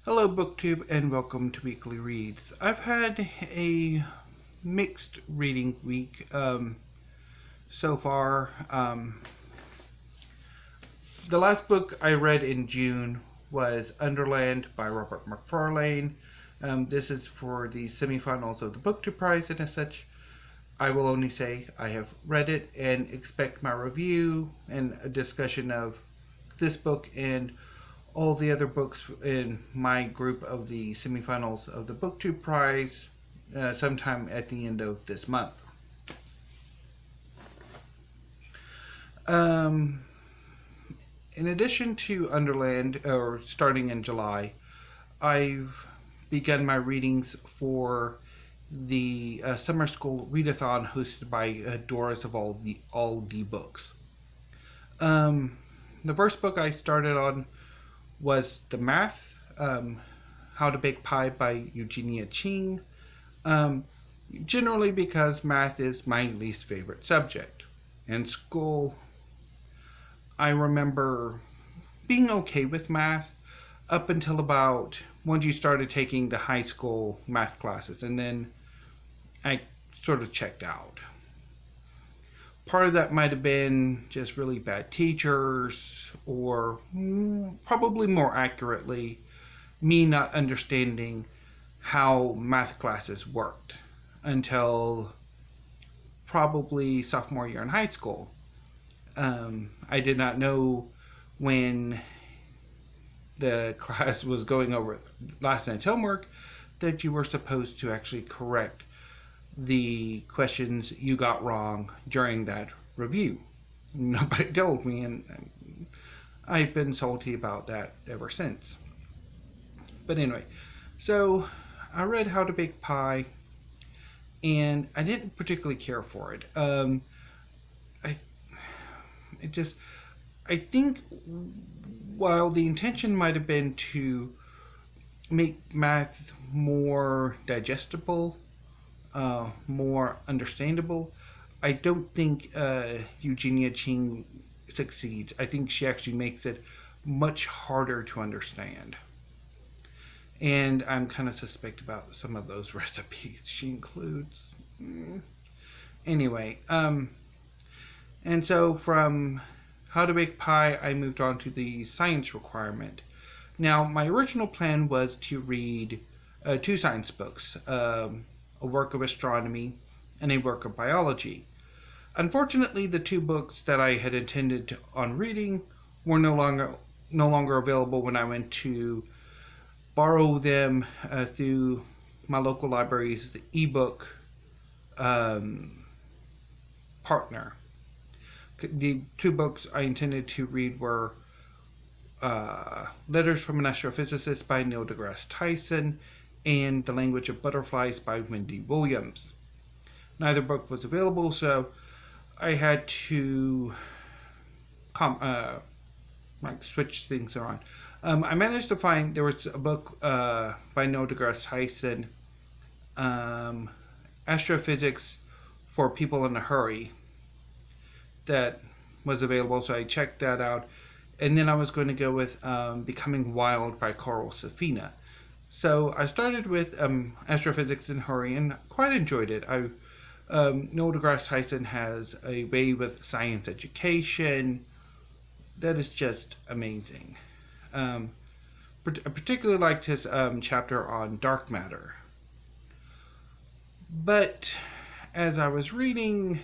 Hello, BookTube, and welcome to Weekly Reads. I've had a mixed reading week so far. The last book I read in June was Underland by Robert Macfarlane. This is for the semifinals of the BookTube Prize, and as such, I will only say I have read it and expect my review and a discussion of this book and all the other books in my group of the semifinals of the BookTube Prize sometime at the end of this month. In addition to Underland, or starting in July, I've begun my readings for the summer school readathon hosted by Doris of All the Books. The first book I started on was The Math, How to Bake Pie by Eugenia Cheng, generally because math is my least favorite subject. In school, I remember being okay with math up until about once you started taking the high school math classes, and then I sort of checked out. Part of that might have been just really bad teachers, or probably more accurately, me not understanding how math classes worked until probably sophomore year in high school. I did not know when the class was going over last night's homework that you were supposed to actually correct the questions you got wrong during that review. Nobody told me, and I've been salty about that ever since. But anyway, so I read How to Bake Pie, and I didn't particularly care for it. I think while the intention might have been to make math more digestible, more understandable, I don't think Eugenia Cheng succeeds. I think she actually makes it much harder to understand. And I'm kind of suspect about some of those recipes she includes. Anyway, and so from How to Bake Pie, I moved on to the science requirement. Now, my original plan was to read two science books, a work of astronomy and a work of biology. Unfortunately, the two books that I had intended on reading were no longer available when I went to borrow them through my local library's ebook partner. The two books I intended to read were Letters from an Astrophysicist by Degrasse Tyson and The Language of Butterflies by Wendy Williams. Neither book was available, so I had to switch things around. I managed to find there was a book by Neil deGrasse Tyson, Astrophysics for People in a Hurry, that was available, so I checked that out. And then I was going to go with Becoming Wild by Safina. So I started with Astrophysics in a Hurry and quite enjoyed it. Neil deGrasse Tyson has a way with science education that is just amazing. I particularly liked his chapter on dark matter. But as I was reading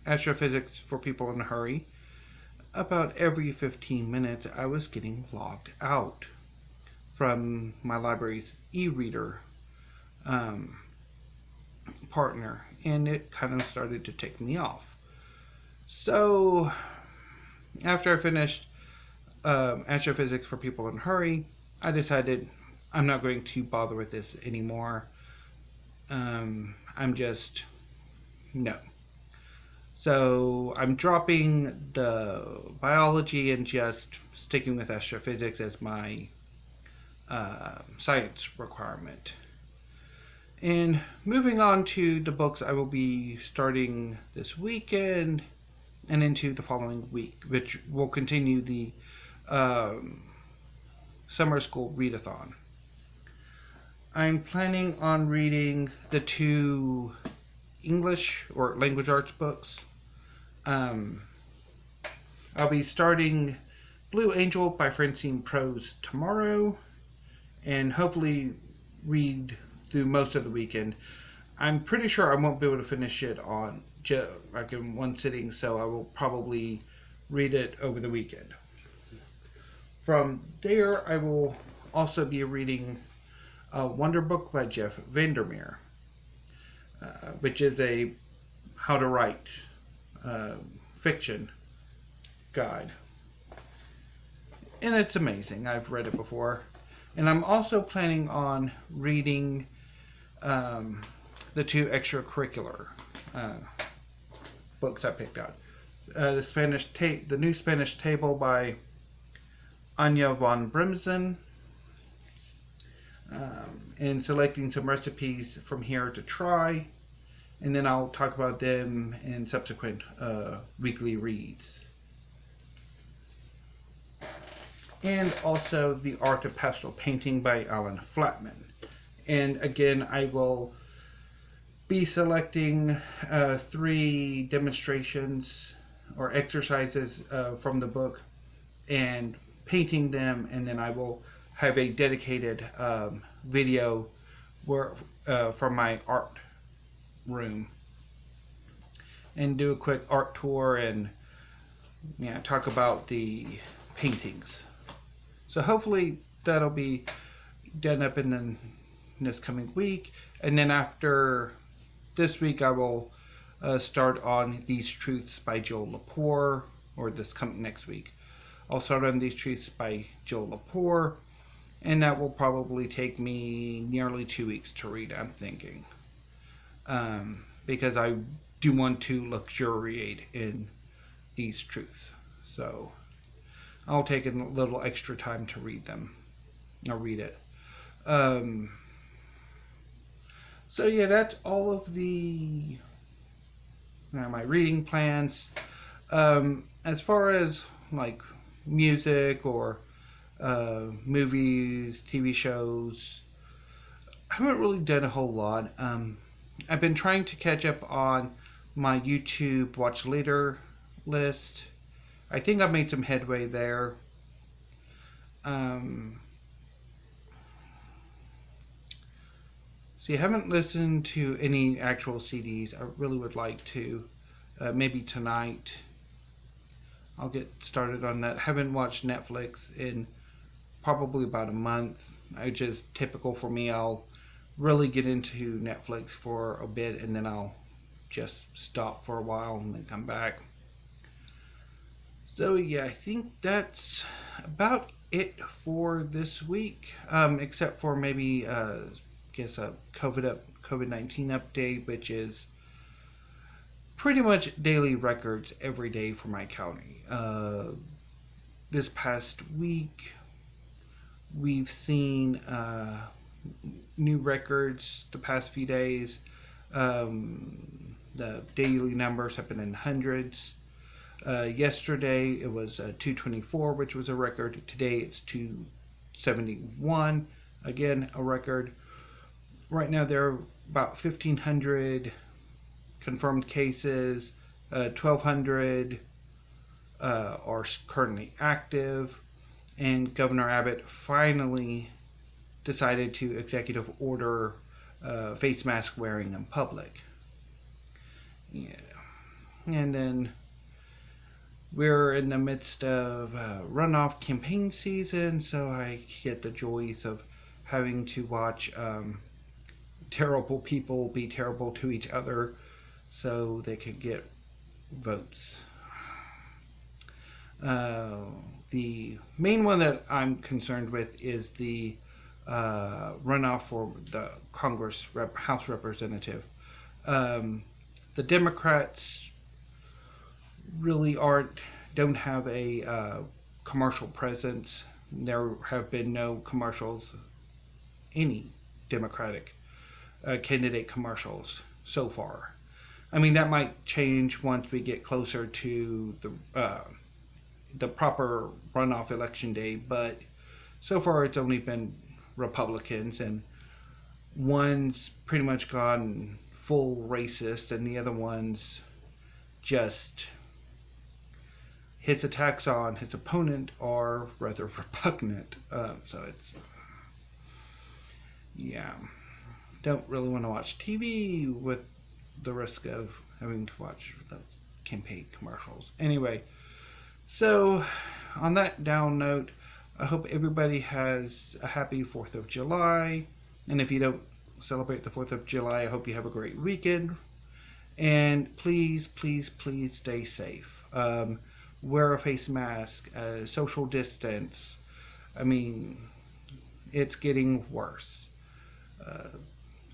Astrophysics for People in a Hurry, about every 15 minutes I was getting logged out from my library's e-reader partner, and it kind of started to tick me off. So after I finished Astrophysics for People in a Hurry, I decided I'm not going to bother with this anymore. No. So I'm dropping the biology and just sticking with astrophysics as my science requirement. And moving on to the books I will be starting this weekend and into the following week, which will continue the summer school readathon. I'm planning on reading the 2 English or language arts books. I'll be starting Blue Angel by Francine Prose tomorrow, and hopefully read through most of the weekend. I'm pretty sure I won't be able to finish it on like in one sitting, so I will probably read it over the weekend. From there, I will also be reading Wonderbook by Vandermeer, which is a how to write fiction guide. And it's amazing. I've read it before. And I'm also planning on reading the 2 extracurricular books I picked out. The New Spanish Table by Anya von Bremzen, and selecting some recipes from here to try, and then I'll talk about them in subsequent weekly reads. And also The Art of Pastel Painting by Flattmann. And again, I will be selecting 3 demonstrations or exercises from the book and painting them, and then I will have a dedicated video from my art room and do a quick art tour and talk about the paintings. So hopefully that'll be done up in this coming week, and then after this week I will start on These Truths by Joel Lepore, or this coming next week. I'll start on These Truths by Joel Lepore, and that will probably take me nearly 2 weeks to read, I'm thinking. Because I do want to luxuriate in these truths. So I'll take a little extra time to read them. I'll read it. So yeah, that's all of my reading plans. As far as like music or movies, TV shows, I haven't really done a whole lot. I've been trying to catch up on my YouTube watch later list. I think I've made some headway there. See, I haven't listened to any actual CDs. I really would like to. Maybe tonight I'll get started on that. Haven't watched Netflix in probably about a month, which is typical for me. I'll really get into Netflix for a bit and then I'll just stop for a while and then come back. So yeah, I think that's about it for this week, except for maybe a COVID-19 update, which is pretty much daily records every day for my county. This past week we've seen new records the past few days. The daily numbers have been in hundreds. Yesterday it was 224, which was a record. Today it's 271, again a record. Right now there are about 1,500 confirmed cases. 1,200 are currently active, and Governor Abbott finally decided to executive order face mask wearing in public. Yeah. And then we're in the midst of runoff campaign season, so I get the joys of having to watch terrible people be terrible to each other so they can get votes. The main one that I'm concerned with is the runoff for the House representative. The Democrats really don't have a commercial presence. There have been no commercials, any Democratic candidate commercials so far. I mean, that might change once we get closer to the proper runoff election day, but so far it's only been Republicans, and one's pretty much gone full racist, and the other one's just his attacks on his opponent are rather repugnant. So it's, yeah, don't really want to watch TV with the risk of having to watch the campaign commercials. Anyway, so on that down note, I hope everybody has a happy 4th of July. And if you don't celebrate the 4th of July, I hope you have a great weekend. And please, please, please stay safe. Wear a face mask, social distance. I mean, it's getting worse.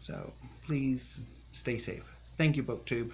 So please stay safe. Thank you, BookTube.